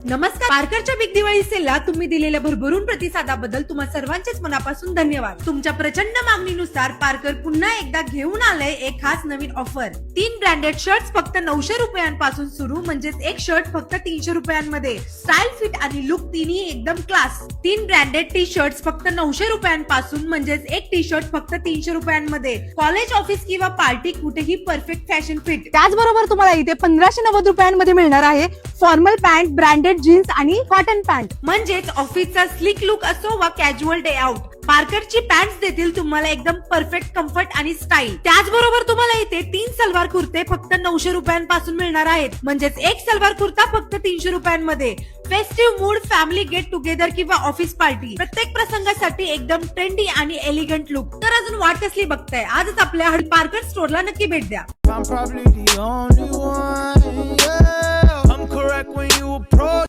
नमस्कार. पार्करच्या बिग दिवाळी सेलला तुम्ही दिलेल्या भरभरून प्रतिसादाबद्दल तुम्हा सर्वांचेच मनापासून धन्यवाद. तुमच्या प्रचंड मागणीनुसार पार्कर पुन्हा एकदा घेऊन आलंय एक खास नवीन ऑफर. 3 ब्रँडेड शर्ट्स फक्त 900 रुपयांपासून सुरू, म्हणजेच एक शर्ट फक्त 300 रुपयांमध्ये. स्टाईल, फिट आणि लुक तिन्ही एकदम क्लास. 3 ब्रँडेड टी शर्ट्स फक्त 900 रुपयांपासून, म्हणजेच एक टी शर्ट फक्त 300 रुपयांमध्ये. कॉलेज, ऑफिस किंवा पार्टी कुठेही परफेक्ट फॅशन फिट. त्याचबरोबर तुम्हाला इथे 1590 रुपयांमध्ये मिळणार आहे फॉर्मल पॅन्ट, ब्रँडेड जीन्स आणि कॉटन पॅन्ट. म्हणजेच ऑफिसचा स्लिक लुक असो वा कॅज्युअल डे आउट, पार्करची पॅन्ट्स देतील तुम्हाला एकदम परफेक्ट कम्फर्ट आणि स्टाईल. त्याचबरोबर तुम्हाला इथे 3 सलवार कुर्ते फक्त 900 रुपयांपासून मिळणार आहेत, म्हणजेच एक सलवार कुर्ता फक्त 300 रुपयांमध्ये. Festive mood, family get together किंवा ऑफिस पार्टी, प्रत्येक प्रसंगासाठी एकदम ट्रेंडी आणि एलिगंट लुक. तर अजून वाट कसली बघताय, आजच आपल्या पार्कर स्टोअरला नक्की भेट द्या. I'm probably the only one, yeah. I'm correct when you approach